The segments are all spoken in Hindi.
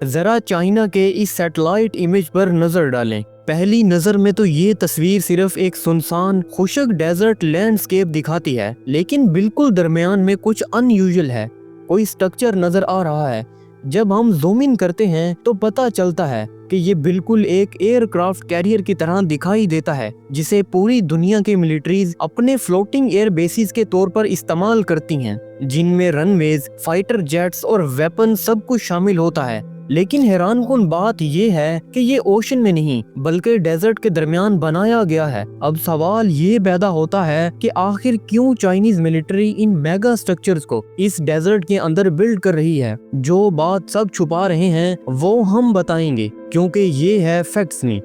जरा चाइना के इस सैटेलाइट इमेज पर नजर डालें। पहली नजर में तो ये तस्वीर सिर्फ एक सुनसान खुशक डेजर्ट लैंडस्केप दिखाती है, लेकिन बिल्कुल दरमियान में कुछ अनयूजुअल है। कोई स्ट्रक्चर नजर आ रहा है। जब हम जूम इन करते हैं तो पता चलता है कि ये बिल्कुल एक एयरक्राफ्ट कैरियर की तरह दिखाई देता है, जिसे पूरी दुनिया के मिलिट्रीज अपने फ्लोटिंग एयर बेसिस के तौर पर इस्तेमाल करती हैं, जिनमें रनवेज, फाइटर जेट्स और वेपन सब कुछ शामिल होता है। लेकिन हैरानकुन बात यह है कि ये ओशन में नहीं बल्कि डेजर्ट के दरमियान बनाया गया है। अब सवाल ये पैदा होता है कि आखिर क्यों चाइनीज मिलिट्री इन मेगा स्ट्रक्चर्स को इस डेजर्ट के अंदर बिल्ड कर रही है। जो बात सब छुपा रहे हैं वो हम बताएंगे, क्योंकि ये है फैक्ट्स नहीं।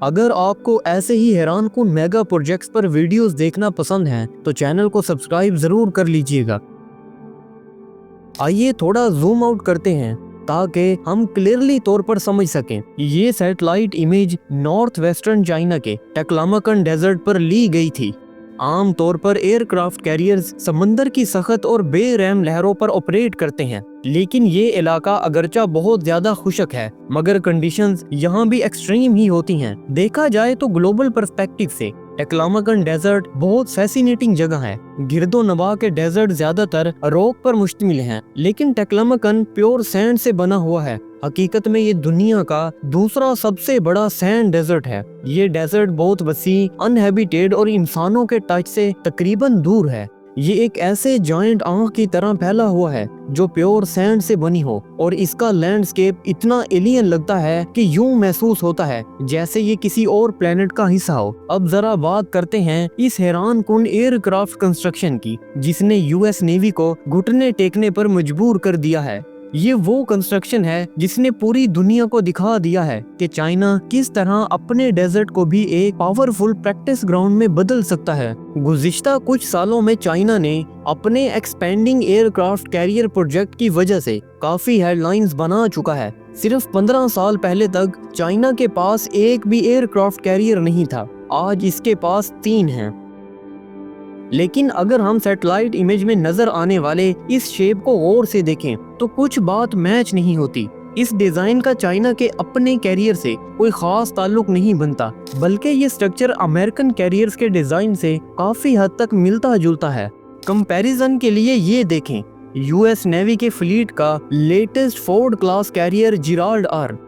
अगर आपको ऐसे ही हैरानकुन मेगा प्रोजेक्ट्स पर वीडियोस देखना पसंद है तो चैनल को सब्सक्राइब जरूर कर लीजिएगा। आइए थोड़ा जूम आउट करते हैं ताकि हम क्लियरली तौर पर समझ सकें। ये satellite image north western China के टकलामाकन डेजर्ट पर ली गई थी। आम तौर पर एयरक्राफ्ट कैरियर्स समंदर की सख्त और बेरहम लहरों पर ऑपरेट करते हैं, लेकिन ये इलाका अगरचा बहुत ज्यादा खुशक है, मगर कंडीशंस यहाँ भी एक्सट्रीम ही होती हैं। देखा जाए तो ग्लोबल पर्सपेक्टिव से टकलामाकन डेजर्ट बहुत फैसिनेटिंग जगह है। गिरदो नवा के डेजर्ट ज्यादातर रॉक पर मुश्तमिल हैं, लेकिन टकलामाकन प्योर सैंड से बना हुआ है। हकीकत में ये दुनिया का दूसरा सबसे बड़ा सैंड डेजर्ट है। ये डेजर्ट बहुत वसी, अनहैबिटेड और इंसानों के टच से तकरीबन दूर है। ये एक ऐसे जॉइंट आंख की तरह फैला हुआ है जो प्योर सैंड से बनी हो, और इसका लैंडस्केप इतना एलियन लगता है कि यूं महसूस होता है जैसे ये किसी और प्लेनेट का हिस्सा हो। अब जरा बात करते हैं इस हैरानकुन एयरक्राफ्ट कंस्ट्रक्शन की, जिसने यूएस नेवी को घुटने टेकने पर मजबूर कर दिया है। ये वो कंस्ट्रक्शन है जिसने पूरी दुनिया को दिखा दिया है कि चाइना किस तरह अपने डेजर्ट को भी एक पावरफुल प्रैक्टिस ग्राउंड में बदल सकता है। गुज़िश्ता कुछ सालों में चाइना ने अपने एक्सपेंडिंग एयरक्राफ्ट कैरियर प्रोजेक्ट की वजह से काफी हेडलाइंस बना चुका है। सिर्फ 15 साल पहले तक चाइना के पास एक भी एयरक्राफ्ट कैरियर नहीं था, आज इसके पास 3 हैं। लेकिन अगर हम सैटेलाइट इमेज में नजर आने वाले इस शेप को गौर से देखें तो कुछ बात मैच नहीं होती। इस डिजाइन का चाइना के अपने कैरियर से कोई खास ताल्लुक नहीं बनता, बल्कि ये स्ट्रक्चर अमेरिकन कैरियर्स के डिजाइन से काफी हद तक मिलता जुलता है। कंपैरिजन के लिए ये देखें, यूएस नेवी के फ्लीट का latest Ford class carrier Gerald R.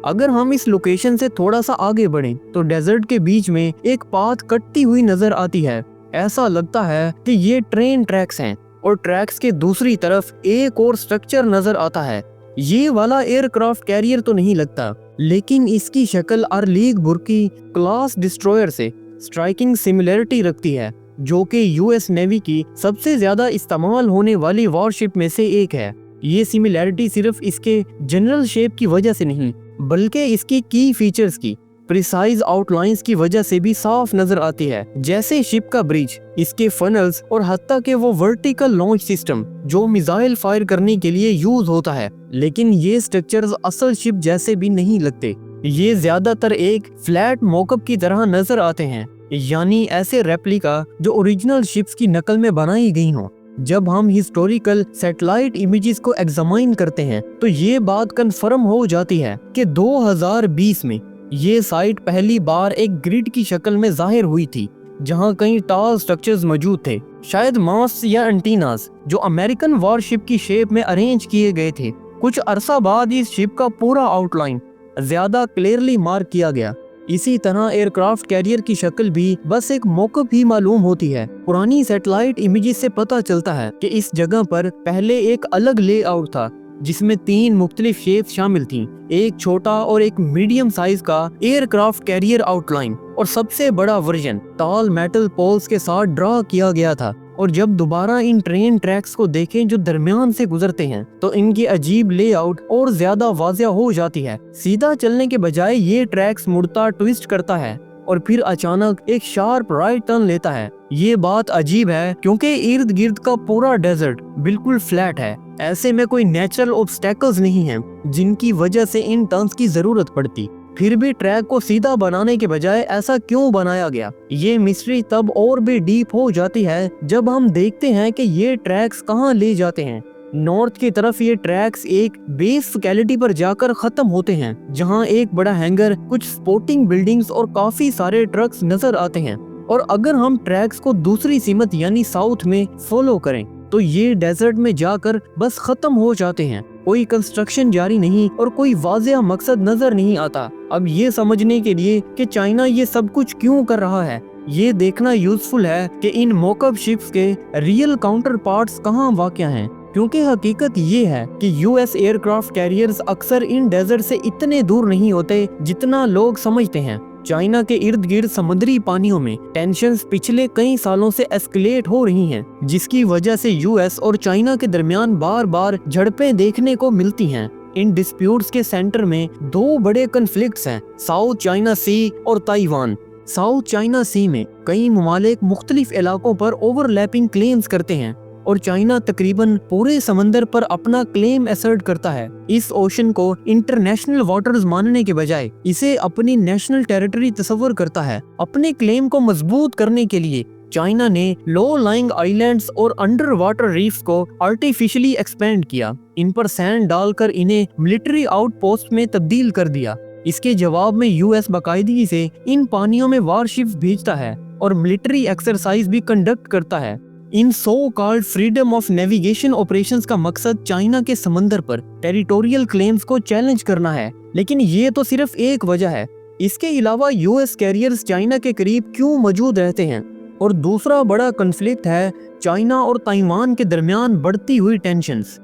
अगर हम इस लोकेशन से थोड़ा सा आगे बढ़ें तो डेजर्ट के बीच में एक पाथ कटती हुई नजर आती है। ऐसा लगता है कि ये ट्रेन ट्रैक्स हैं, और ट्रैक्स के दूसरी तरफ एक और स्ट्रक्चर नजर आता है। ये वाला एयरक्राफ्ट कैरियर तो नहीं लगता, लेकिन इसकी शक्ल अरलीग बुर्की क्लास डिस्ट्रॉयर से स्ट्राइकिंग सिमिलरिटी रखती है, जो कि यूएस नेवी की सबसे ज्यादा इस्तेमाल होने वाली वॉरशिप में से एक है। ये सिमिलरिटी सिर्फ इसके जनरल शेप की वजह से नहीं, बल्कि इसकी की फीचर्स की प्रिसाइज आउटलाइंस की वजह से भी साफ नजर आती है, जैसे शिप का ब्रिज, इसके फनल्स और हत्ता के वो वर्टिकल लॉन्च सिस्टम जो मिसाइल फायर करने के लिए यूज होता है। लेकिन ये स्ट्रक्चर्स असल शिप जैसे भी नहीं लगते। ये ज्यादातर एक फ्लैट मॉकअप की तरह नजर आते हैं, यानी ऐसे रेप्लिका जो ओरिजिनल शिप्स की नकल में बनाई गई हों। जब हम हिस्टोरिकल सैटेलाइट इमेजेस को एग्जामाइन करते हैं तो ये बात कंफर्म हो जाती है कि 2020 में ये साइट पहली बार एक ग्रिड की शक्ल में जाहिर हुई थी, जहां कई टॉल स्ट्रक्चर्स मौजूद थे, शायद मास्ट या एंटीनास, जो अमेरिकन वॉरशिप की शेप में अरेंज किए गए थे। कुछ अरसा बाद इस शिप का पूरा आउटलाइन ज्यादा क्लियरली मार्क किया गया। इसी तरह एयरक्राफ्ट कैरियर की शक्ल भी बस एक मॉकअप ही मालूम होती है। पुरानी सैटेलाइट इमेजेस से पता चलता है कि इस जगह पर पहले एक अलग लेआउट था, जिसमें 3 मुख्तलिफ शेप्स शामिल थीं, एक छोटा और एक मीडियम साइज का एयरक्राफ्ट कैरियर आउटलाइन, और सबसे बड़ा वर्जन टॉल मेटल पोल्स के साथ ड्रा किया गया था। और जब दोबारा इन ट्रेन ट्रैक्स को देखें जो दरमियान से गुजरते हैं तो इनकी अजीब लेआउट और ज्यादा वाज़िया हो जाती है। सीधा चलने के बजाय ये ट्रैक्स मुड़ता ट्विस्ट करता है और फिर अचानक एक शार्प राइट टर्न लेता है। ये बात अजीब है क्योंकि इर्द गिर्द का पूरा डेजर्ट बिल्कुल फ्लैट है। ऐसे में कोई नेचुरल ऑब्स्टेकल्स नहीं हैं जिनकी वजह से इन टर्न्स की जरूरत पड़ती। फिर भी ट्रैक को सीधा बनाने के बजाय ऐसा क्यों बनाया गया? ये मिस्ट्री तब और भी डीप हो जाती है जब हम देखते हैं कि ये ट्रैक्स कहाँ ले जाते हैं। नॉर्थ की तरफ ये ट्रैक्स एक बेस लोकेलिटी पर जाकर खत्म होते हैं, जहां एक बड़ा हैंगर, कुछ स्पोर्टिंग बिल्डिंग्स और काफी सारे ट्रक्स नजर आते हैं। और अगर हम ट्रैक्स को दूसरी सीमत यानी साउथ में फॉलो करें तो ये डेजर्ट में जाकर बस खत्म हो जाते हैं। कोई कंस्ट्रक्शन जारी नहीं और कोई वाज़ेह मकसद नजर नहीं आता। अब ये समझने के लिए कि चाइना ये सब कुछ क्यों कर रहा है, ये देखना यूजफुल है कि इन मॉकअप शिप्स के रियल काउंटर पार्ट्स कहाँ वाक़या हैं। क्योंकि हकीकत ये है कि यूएस एयरक्राफ्ट कैरियर्स अक्सर इन डेजर्ट से इतने दूर नहीं होते जितना लोग समझते हैं। चाइना के इर्द गिर्द समुद्री पानियों में टेंशन्स पिछले कई सालों से एस्केलेट हो रही हैं, जिसकी वजह से यूएस और चाइना के दरमियान बार बार झड़पें देखने को मिलती हैं। इन डिस्प्यूट्स के सेंटर में दो बड़े कन्फ्लिक्ट्स हैं, साउथ चाइना सी और ताइवान। साउथ चाइना सी में कई ममालिक मुख्तलिफ इलाकों पर ओवरलैपिंग क्लेम्स करते हैं और चाइना तकरीबन पूरे समंदर पर अपना क्लेम असर्ट करता है। इस ओशन को इंटरनेशनल वाटर्स मानने के बजाय इसे अपनी नेशनल टेरिटरी तस्वर करता है। अपने क्लेम को मजबूत करने के लिए चाइना ने लो लाइंग आइलैंड्स और अंडर वाटर रीफ्स को आर्टिफिशियली एक्सपेंड किया। इन पर सैंड डालकर इन्हें मिलिट्री आउटपोस्ट में तब्दील कर दिया। इसके जवाब में यूएस बाकायदगी से इन पानियों में वारशिप्स भेजता है और मिलिट्री एक्सरसाइज भी कंडक्ट करता है। In so called freedom of navigation operations का मकसद चाइना के समंदर पर टेरिटोरियल क्लेम्स को चैलेंज करना है। लेकिन ये तो सिर्फ एक वजह है। इसके अलावा यूएस कैरियर्स चाइना के करीब क्यों मौजूद रहते हैं? और दूसरा बड़ा कन्फ्लिक्ट है चाइना और ताइवान के दरमियान बढ़ती हुई टेंशन्स।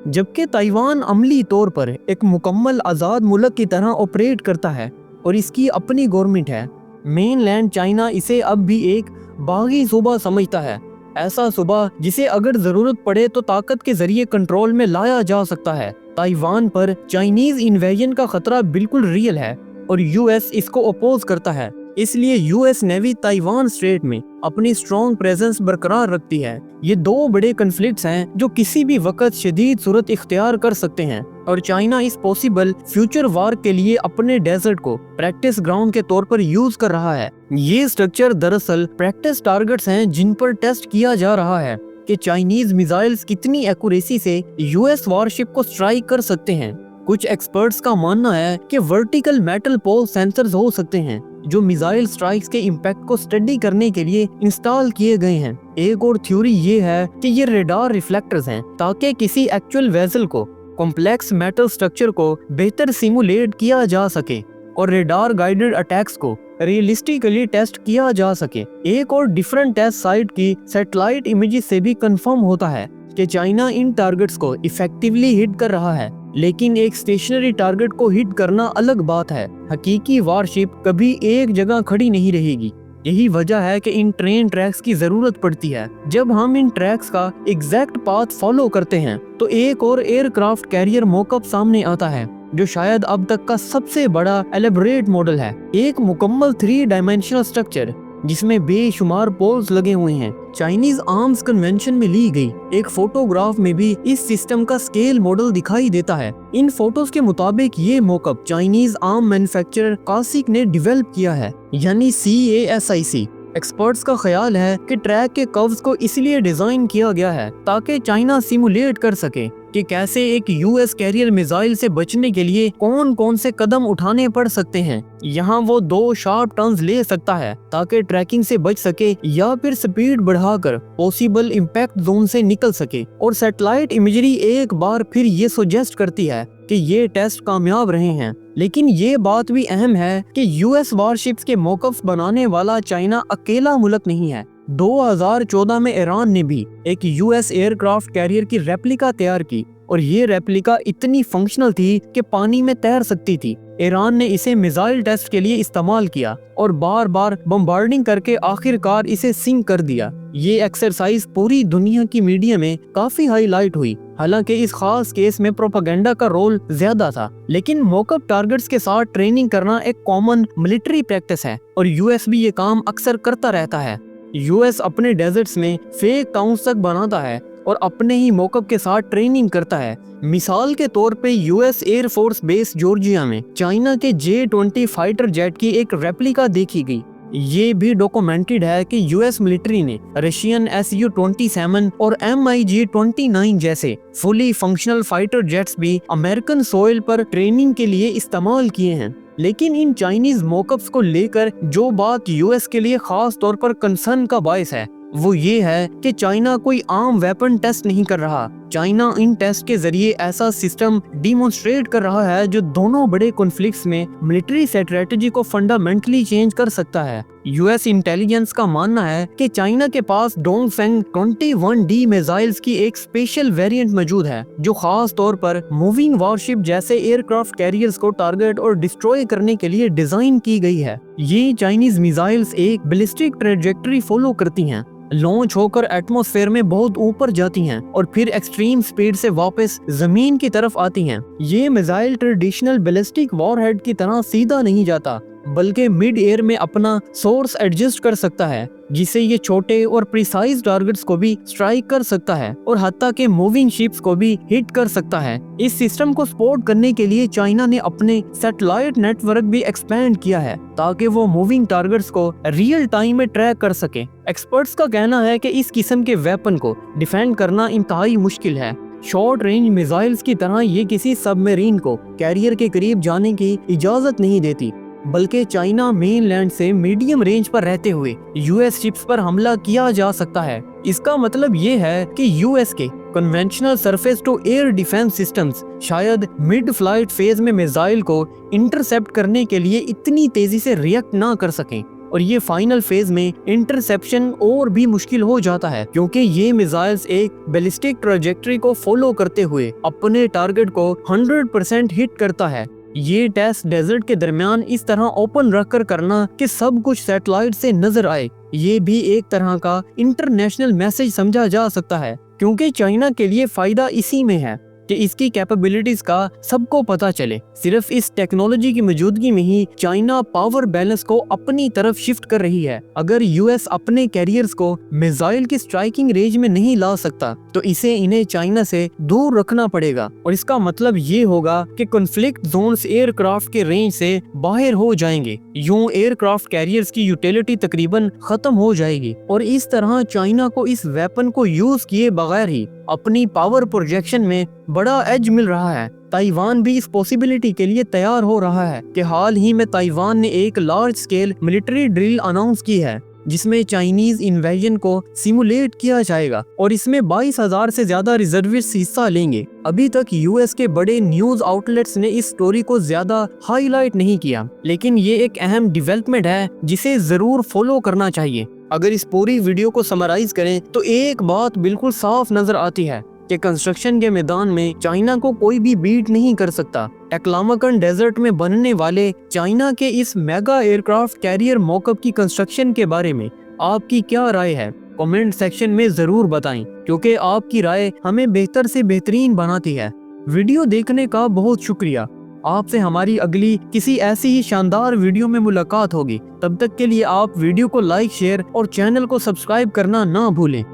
जबकि ताइवान अमली तौर पर एक मुकम्मल आज़ाद मुल्क की तरह ऑपरेट करता है और इसकी अपनी गवर्नमेंट है, मेनलैंड चाइना इसे अब भी एक बागी सूबा समझता है। ऐसा सूबा जिसे अगर जरूरत पड़े तो ताकत के जरिए कंट्रोल में लाया जा सकता है। ताइवान पर चाइनीज इन्वेजन का खतरा बिल्कुल रियल है और यूएस इसको अपोज करता है। इसलिए यूएस नेवी ताइवान स्ट्रेट में अपनी स्ट्रॉन्ग प्रेजेंस बरकरार रखती है। ये दो बड़े कन्फ्लिक्ट्स हैं जो किसी भी वक्त शदीद सूरत इख्तियार कर सकते हैं और चाइना इस पॉसिबल फ्यूचर वार के लिए अपने डेजर्ट को प्रैक्टिस ग्राउंड के तौर पर यूज कर रहा है। ये स्ट्रक्चर दरअसल प्रैक्टिस टारगेट्स हैं जिन पर टेस्ट किया जा रहा है कि चाइनीज मिसाइल्स कितनी एक्यूरेसी से यूएस वारशिप को स्ट्राइक कर सकते हैं। कुछ एक्सपर्ट्स का मानना है कि वर्टिकल मेटल पोल सेंसर्स हो सकते हैं जो मिसाइल स्ट्राइक्स के इम्पैक्ट को स्टडी करने के लिए इंस्टॉल किए गए हैं। एक और थ्योरी ये है कि ये रेडार रिफ्लेक्टर्स हैं ताकि किसी एक्चुअल वेसल को कॉम्प्लेक्स मेटल स्ट्रक्चर को बेहतर सिमुलेट किया जा सके और रेडार गाइडेड अटैक्स को रियलिस्टिकली टेस्ट किया जा सके। एक और डिफरेंट टेस्ट साइट की सैटेलाइट इमेजेस से भी कंफर्म होता है कि चाइना इन टारगेट्स को इफेक्टिवली हिट कर रहा है। लेकिन एक स्टेशनरी टारगेट को हिट करना अलग बात है। हकीकी वारशिप कभी एक जगह खड़ी नहीं रहेगी। यही वजह है कि इन ट्रेन ट्रैक्स की जरूरत पड़ती है। जब हम इन ट्रैक्स का एग्जैक्ट पाथ फॉलो करते हैं तो एक और एयरक्राफ्ट कैरियर मॉकअप सामने आता है जो शायद अब तक का सबसे बड़ा एलेबोरेट मॉडल है। एक मुकम्मल 3 डायमेंशनल स्ट्रक्चर जिसमें बेशुमार पोल्स लगे हुए हैं। चाइनीज आर्म्स कन्वेंशन में ली गई एक फोटोग्राफ में भी इस सिस्टम का स्केल मॉडल दिखाई देता है। इन फोटोज के मुताबिक ये मॉकअप चाइनीज आर्म मैन्युफैक्चरर कासिक ने डेवलप किया है, यानी CASIC। एक्सपर्ट्स का ख्याल है कि ट्रैक के कर्व्स को इसलिए डिजाइन किया गया है ताकि चाइना सिमुलेट कर सके कि कैसे एक यूएस कैरियर मिसाइल से बचने के लिए कौन कौन से कदम उठाने पड़ सकते हैं। यहाँ वो 2 शार्प टर्न्स ले सकता है ताकि ट्रैकिंग से बच सके या फिर स्पीड बढ़ाकर पॉसिबल इम्पैक्ट जोन से निकल सके। और सैटेलाइट इमेजरी एक बार फिर ये सुजेस्ट करती है कि ये टेस्ट कामयाब रहे हैं। लेकिन ये बात भी अहम है कि यूएस वारशिप्स के मॉकअप्स बनाने वाला चाइना अकेला मुल्क नहीं है। 2014 में ईरान ने भी एक यूएस एयरक्राफ्ट कैरियर की रेप्लिका तैयार की और ये रेप्लिका इतनी फंक्शनल थी कि पानी में तैर सकती थी। ईरान ने इसे मिसाइल टेस्ट के लिए इस्तेमाल किया और बार बार बम्बार्डिंग करके आखिरकार इसे सिंक कर दिया। ये एक्सरसाइज पूरी दुनिया की मीडिया में काफी हाईलाइट हुई। हालांकि इस खास केस में प्रोपेगेंडा का रोल ज्यादा था, लेकिन मॉकअप टारगेट्स के साथ ट्रेनिंग करना एक कॉमन मिलिट्री प्रैक्टिस है और यूएस भी ये काम अक्सर करता रहता है। यूएस अपने डेजर्ट्स में फेक टाउन्स तक बनाता है और अपने ही मॉकअप के साथ ट्रेनिंग करता है। मिसाल के तौर पे US air force base Georgia में चाइना के J-20 फाइटर जेट की एक रेप्लिका देखी गई। ये भी डॉक्यूमेंटेड है कि यूएस मिलिट्री ने रशियन Su-27 और MiG-29 जैसे फुली फंक्शनल फाइटर जेट्स भी अमेरिकन सोइल पर ट्रेनिंग के लिए इस्तेमाल किए हैं। लेकिन इन चाइनीज मॉकअप्स को लेकर जो बात यूएस के लिए खास तौर पर कंसर्न का बायस है वो ये है कि चाइना कोई आम वेपन टेस्ट नहीं कर रहा। चाइना इन टेस्ट के जरिए ऐसा सिस्टम डिमोन्स्ट्रेट कर रहा है जो दोनों बड़े कॉन्फ्लिक्ट्स में मिलिट्री स्ट्रेटजी को फंडामेंटली चेंज कर सकता है। यूएस इंटेलिजेंस का मानना है कि चाइना के पास डोंगफेंग 21D मिसाइल्स की एक स्पेशल वेरिएंट मौजूद है जो खास तौर पर मूविंग वॉरशिप जैसे एयरक्राफ्ट कैरियर्स को टारगेट और डिस्ट्रॉय करने के लिए डिजाइन की गई है। ये चाइनीज मिसाइल्स एक बैलिस्टिक ट्रैजेक्टरी फॉलो करती हैं, लॉन्च होकर एटमॉस्फेयर में बहुत ऊपर जाती हैं और फिर एक्सट्रीम स्पीड से वापस जमीन की तरफ आती हैं। ये मिसाइल ट्रेडिशनल बैलिस्टिक वॉरहेड की तरह सीधा नहीं जाता बल्कि मिड एयर में अपना सोर्स एडजस्ट कर सकता है, जिससे ये छोटे और प्रिसाइज टारगेट्स को भी स्ट्राइक कर सकता है और हत्ता के मूविंग शिप्स को भी हिट कर सकता है। इस सिस्टम को सपोर्ट करने के लिए चाइना ने अपने सैटेलाइट नेटवर्क भी एक्सपेंड किया है ताकि वो मूविंग टारगेट्स को रियल टाइम में ट्रैक कर सके। एक्सपर्ट्स का कहना है कि इस किस्म के वेपन को डिफेंड करना इंतहाई मुश्किल है। शॉर्ट रेंज मिसाइल्स की तरह ये किसी सबमरीन को कैरियर के करीब जाने की इजाजत नहीं देती, बल्कि चाइना मेनलैंड से मीडियम रेंज पर रहते हुए यूएस शिप्स पर हमला किया जा सकता है। इसका मतलब ये है कि यूएस के conventional surface to air defence systems शायद मिड फ्लाइट फेज में मिसाइल को इंटरसेप्ट करने के लिए इतनी तेजी से रिएक्ट ना कर सकें, और ये फाइनल फेज में इंटरसेप्शन और भी मुश्किल हो जाता है क्योंकि ये मिसाइल्स एक बैलिस्टिक ट्रैजेक्टरी को फॉलो करते हुए अपने टारगेट को 100% हिट करता है। ये टेस्ट डेजर्ट के दरमियान इस तरह ओपन रखकर करना कि सब कुछ सैटेलाइट से नजर आए, ये भी एक तरह का इंटरनेशनल मैसेज समझा जा सकता है, क्योंकि चाइना के लिए फायदा इसी में है कि इसकी कैपेबिलिटीज का सबको पता चले। सिर्फ इस टेक्नोलॉजी की मौजूदगी में ही चाइना पावर बैलेंस को अपनी तरफ शिफ्ट कर रही है। अगर यूएस अपने कैरियर्स को मिसाइल की स्ट्राइकिंग रेंज में नहीं ला सकता तो इसे इन्हें चाइना से दूर रखना पड़ेगा, और इसका मतलब ये होगा कि कॉन्फ्लिक्ट जोन्स एयरक्राफ्ट के रेंज से बाहर हो जाएंगे। यूं एयरक्राफ्ट कैरियर्स की यूटिलिटी तकरीबन खत्म हो जाएगी, और इस तरह चाइना को इस वेपन को यूज किए बगैर ही अपनी पावर प्रोजेक्शन में बड़ा एज मिल रहा है। ताइवान भी इस पॉसिबिलिटी के लिए तैयार हो रहा है कि हाल ही में ताइवान ने एक large scale military drill announce की है जिसमें चाइनीज इन्वेजन को सिमुलेट किया जाएगा, और इसमें 22,000 से ज्यादा रिजर्विस्ट हिस्सा लेंगे। अभी तक यूएस के बड़े न्यूज आउटलेट्स ने इस स्टोरी को ज्यादा हाईलाइट नहीं किया, लेकिन ये एक अहम डेवलपमेंट है जिसे जरूर फॉलो करना चाहिए। अगर इस पूरी वीडियो को समराइज करें तो एक बात बिल्कुल साफ नजर आती है कि कंस्ट्रक्शन के मैदान में चाइना को कोई भी बीट नहीं कर सकता। टेक्लामाकन डेजर्ट में बनने वाले चाइना के इस मेगा एयरक्राफ्ट कैरियर मॉकअप की कंस्ट्रक्शन के बारे में आपकी क्या राय है? कमेंट सेक्शन में जरूर बताएं, क्योंकि आपकी राय हमें बेहतर से बेहतरीन बनाती है। वीडियो देखने का बहुत शुक्रिया। आपसे हमारी अगली किसी ऐसी ही शानदार वीडियो में मुलाकात होगी। तब तक के लिए आप वीडियो को लाइक, शेयर और चैनल को सब्सक्राइब करना ना भूलें।